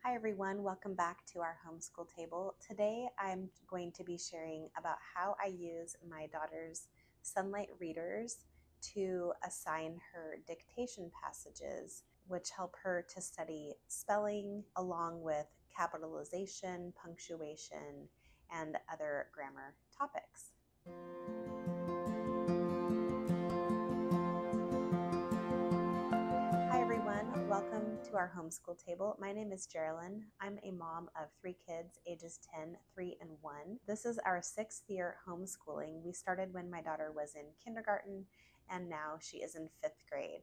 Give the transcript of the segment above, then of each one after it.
Hi everyone, welcome back to our homeschool table. Today I'm going to be sharing about how I use my daughter's Sunlight readers to assign her dictation passages, which help her to study spelling along with capitalization, punctuation, and other grammar topics. Welcome to our homeschool table. My name is Jerilyn. I'm a mom of 3 kids, ages 10, 3, and 1. This is our 6th year homeschooling. We started when my daughter was in kindergarten, and now she is in 5th grade.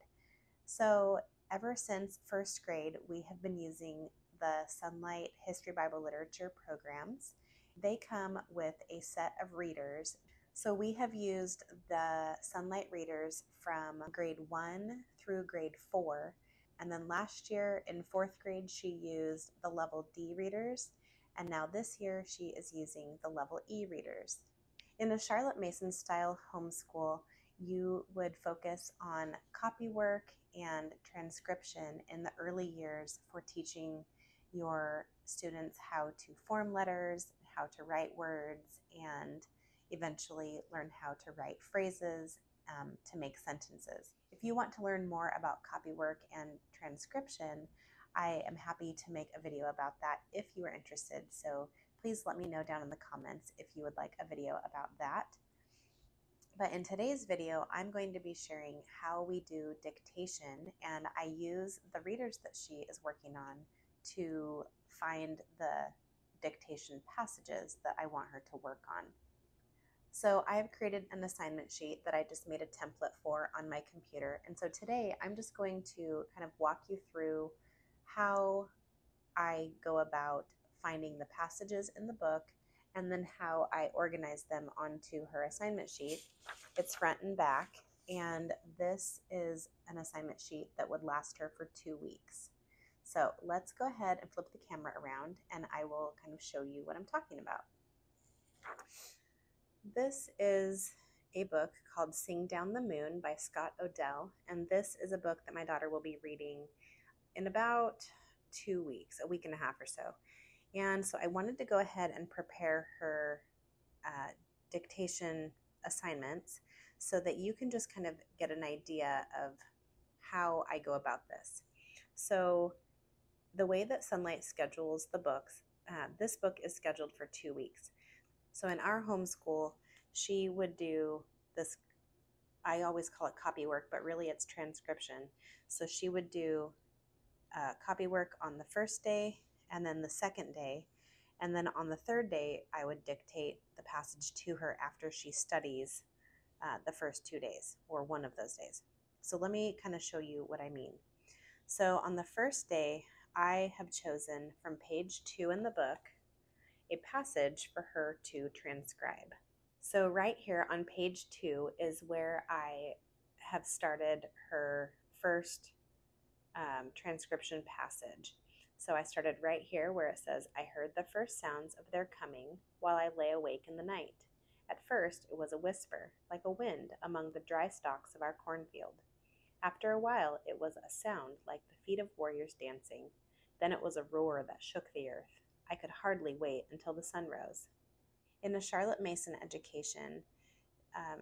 So ever since 1st grade, we have been using the Sunlight History Bible Literature programs. They come with a set of readers. So we have used the Sunlight readers from grade 1 through grade 4. And then last year in 4th grade, she used the level D readers. And now this year, she is using the level E readers. In a Charlotte Mason style homeschool, you would focus on copywork and transcription in the early years for teaching your students how to form letters, how to write words, and eventually learn how to write phrases to make sentences. If you want to learn more about copywork and transcription, I am happy to make a video about that if you are interested. So please let me know down in the comments if you would like a video about that. But in today's video, I'm going to be sharing how we do dictation, and I use the readers that she is working on to find the dictation passages that I want her to work on. So I have created an assignment sheet that I just made a template for on my computer. And so today I'm just going to kind of walk you through how I go about finding the passages in the book and then how I organize them onto her assignment sheet. It's front and back, and this is an assignment sheet that would last her for 2 weeks. So let's go ahead and flip the camera around and I will kind of show you what I'm talking about. This is a book called Sing Down the Moon by Scott Odell, and this is a book that my daughter will be reading in about 2 weeks, a week and a half or so. And so I wanted to go ahead and prepare her dictation assignments so that you can just kind of get an idea of how I go about this. So the way that Sunlight schedules the books, this book is scheduled for 2 weeks. So in our homeschool, she would do this, I always call it copywork, but really it's transcription. So she would do copywork on the first day and then the second day. And then on the third day, I would dictate the passage to her after she studies the first 2 days or one of those days. So let me kind of show you what I mean. So on the first day, I have chosen from page 2 in the book a passage for her to transcribe. So right here on page 2 is where I have started her first transcription passage. So I started right here where it says, "I heard the first sounds of their coming while I lay awake in the night. At first it was a whisper, like a wind among the dry stalks of our cornfield. After a while it was a sound like the feet of warriors dancing. Then it was a roar that shook the earth. I could hardly wait until the sun rose." In the Charlotte Mason education,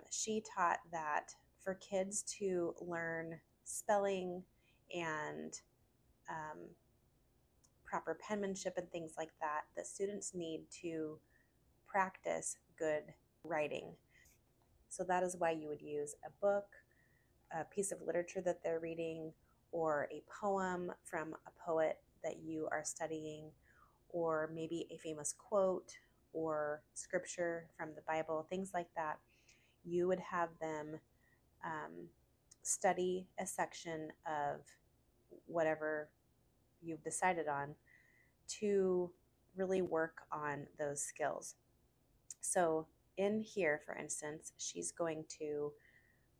she taught that for kids to learn spelling and proper penmanship and things like that, that students need to practice good writing. So that is why you would use a book, a piece of literature that they're reading, or a poem from a poet that you are studying, or maybe a famous quote or scripture from the Bible, things like that. You would have them study a section of whatever you've decided on to really work on those skills. So in here, for instance, she's going to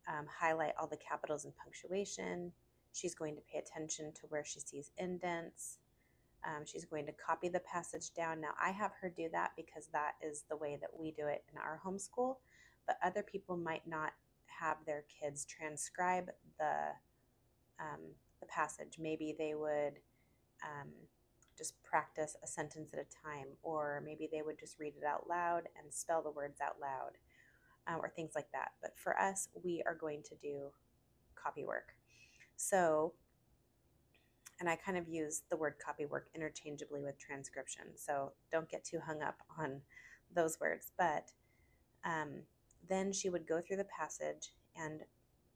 highlight all the capitals and punctuation. She's going to pay attention to where she sees indents. She's going to copy the passage down. Now, I have her do that because that is the way that we do it in our homeschool, but other people might not have their kids transcribe the passage. Maybe they would just practice a sentence at a time, or maybe they would just read it out loud and spell the words out loud, or things like that. But for us, we are going to do copywork. So, and I kind of use the word copywork interchangeably with transcription, so don't get too hung up on those words. But then she would go through the passage and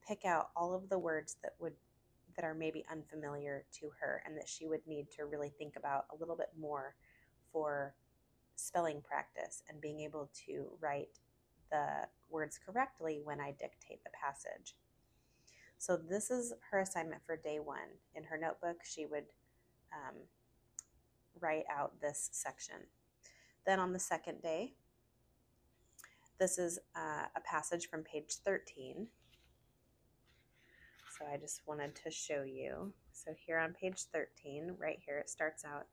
pick out all of the words that are maybe unfamiliar to her and that she would need to really think about a little bit more for spelling practice and being able to write the words correctly when I dictate the passage. So this is her assignment for day 1. In her notebook, she would write out this section. Then on the second day, this is a passage from page 13. So I just wanted to show you. So here on page 13, right here, it starts out,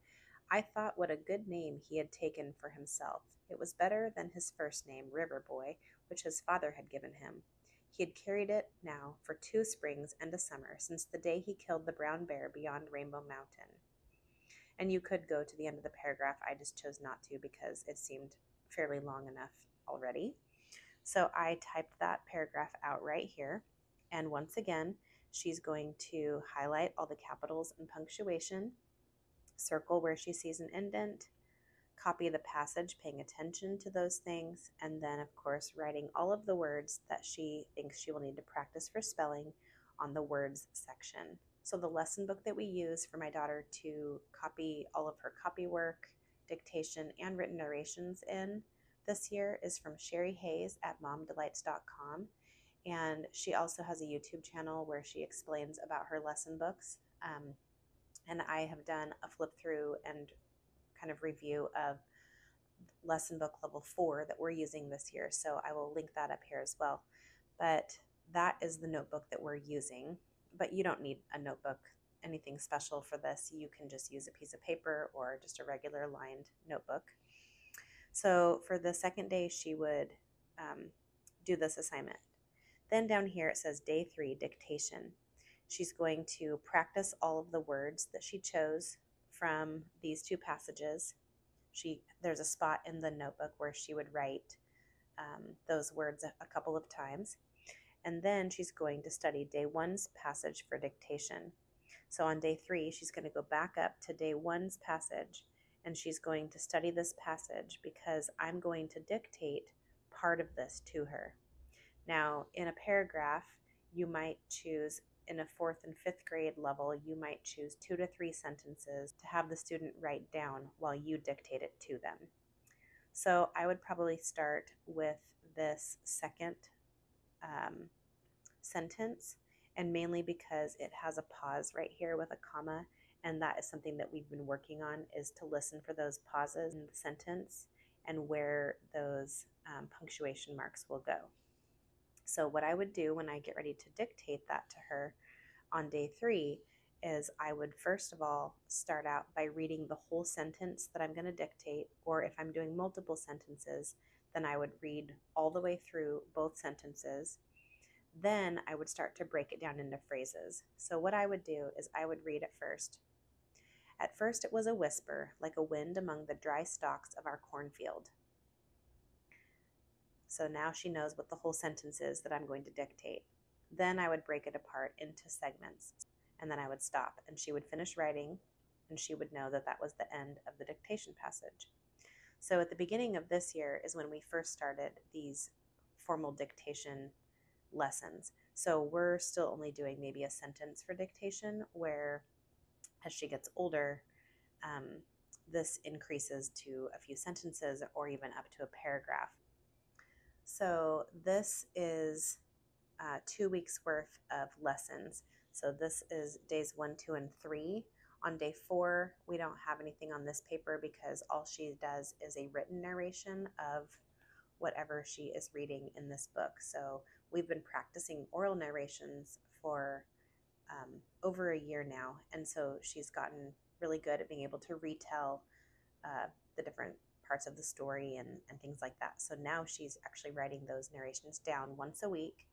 "I thought what a good name he had taken for himself. It was better than his first name, River Boy, which his father had given him. He had carried it now for 2 springs and a summer, since the day he killed the brown bear beyond Rainbow Mountain." And you could go to the end of the paragraph. I just chose not to because it seemed fairly long enough already. So I typed that paragraph out right here. And once again, she's going to highlight all the capitals and punctuation, circle where she sees an indent, copy the passage, paying attention to those things, and then, of course, writing all of the words that she thinks she will need to practice for spelling on the words section. So the lesson book that we use for my daughter to copy all of her copywork, dictation, and written narrations in this year is from Sherry Hayes at momdelights.com. And she also has a YouTube channel where she explains about her lesson books. And I have done a flip through and kind of review of lesson book level 4 that we're using this year. So I will link that up here as well. But that is the notebook that we're using. But you don't need a notebook, anything special for this. You can just use a piece of paper or just a regular lined notebook. So for the second day, she would do this assignment. Then down here it says day 3, dictation. She's going to practice all of the words that she chose from these 2 passages. There's a spot in the notebook where she would write those words a couple of times. And then she's going to study day 1's passage for dictation. So on day 3, she's going to go back up to day 1's passage, and she's going to study this passage because I'm going to dictate part of this to her. Now, in a paragraph, you might choose, in a 4th and 5th grade level, you might choose 2 to 3 sentences to have the student write down while you dictate it to them. So I would probably start with this second sentence, and mainly because it has a pause right here with a comma, and that is something that we've been working on, is to listen for those pauses in the sentence and where those punctuation marks will go. So what I would do when I get ready to dictate that to her on day 3 is I would first of all start out by reading the whole sentence that I'm going to dictate, or if I'm doing multiple sentences, then I would read all the way through both sentences. Then I would start to break it down into phrases. So what I would do is I would read it first. "At first it was a whisper, like a wind among the dry stalks of our cornfield." So now she knows what the whole sentence is that I'm going to dictate. Then I would break it apart into segments, and then I would stop, and she would finish writing, and she would know that that was the end of the dictation passage. So at the beginning of this year is when we first started these formal dictation lessons. So we're still only doing maybe a sentence for dictation, where as she gets older, this increases to a few sentences or even up to a paragraph. So this is 2 weeks worth of lessons. So this is days 1, 2, and 3. On day 4, we don't have anything on this paper because all she does is a written narration of whatever she is reading in this book. So we've been practicing oral narrations for over a year now, and so she's gotten really good at being able to retell the different parts of the story and things like that. So now she's actually writing those narrations down once a week,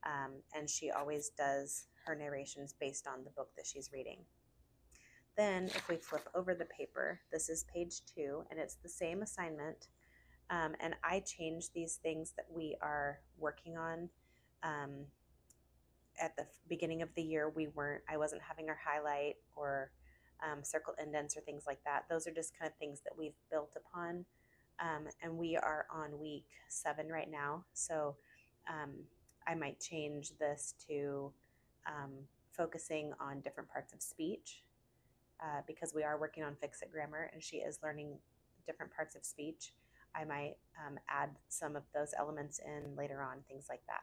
and she always does her narrations based on the book that she's reading. Then if we flip over the paper, this is page 2, and it's the same assignment. And I changed these things that we are working on. At the beginning of the year, I wasn't having her highlight or circle indents or things like that. Those are just kind of things that we've built upon. And we are on week 7 right now. So I might change this to focusing on different parts of speech because we are working on Fix-It Grammar and she is learning different parts of speech. I might add some of those elements in later on, things like that.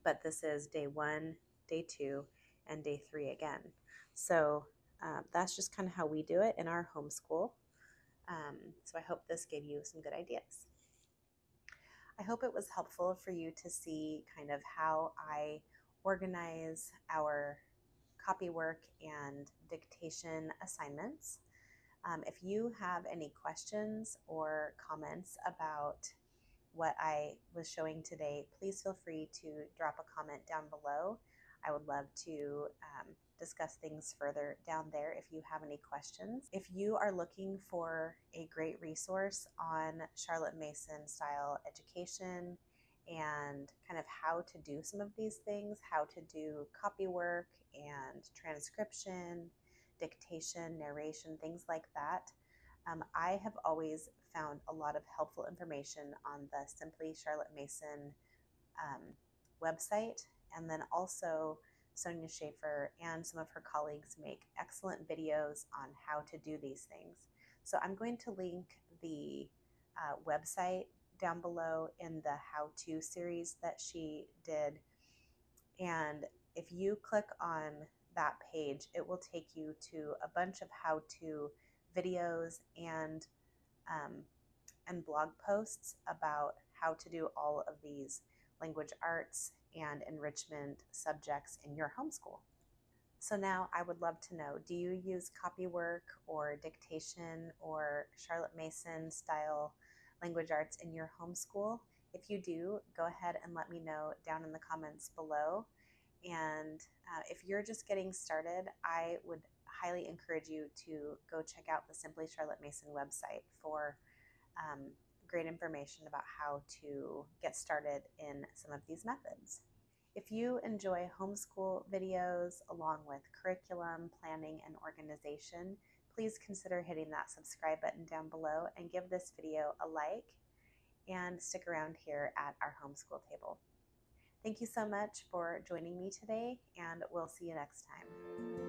But this is day 1, day 2, and day 3 again. So that's just kind of how we do it in our homeschool. So I hope this gave you some good ideas. I hope it was helpful for you to see kind of how I organize our copywork and dictation assignments. If you have any questions or comments about what I was showing today, please feel free to drop a comment down below. I would love to discuss things further down there if you have any questions. If you are looking for a great resource on Charlotte Mason style education and kind of how to do some of these things, how to do copywork and transcription, dictation, narration, things like that, I have always found a lot of helpful information on the Simply Charlotte Mason website, and then also Sonia Schaefer and some of her colleagues make excellent videos on how to do these things. So I'm going to link the website down below in the how-to series that she did, and if you click on that page, it will take you to a bunch of how-to videos and blog posts about how to do all of these language arts and enrichment subjects in your homeschool. So now I would love to know, do you use copywork or dictation or Charlotte Mason style language arts in your homeschool? If you do, go ahead and let me know down in the comments below. And if you're just getting started, I would highly encourage you to go check out the Simply Charlotte Mason website for great information about how to get started in some of these methods. If you enjoy homeschool videos along with curriculum, planning, and organization, please consider hitting that subscribe button down below and give this video a like, and stick around here at our homeschool table. Thank you so much for joining me today, and we'll see you next time.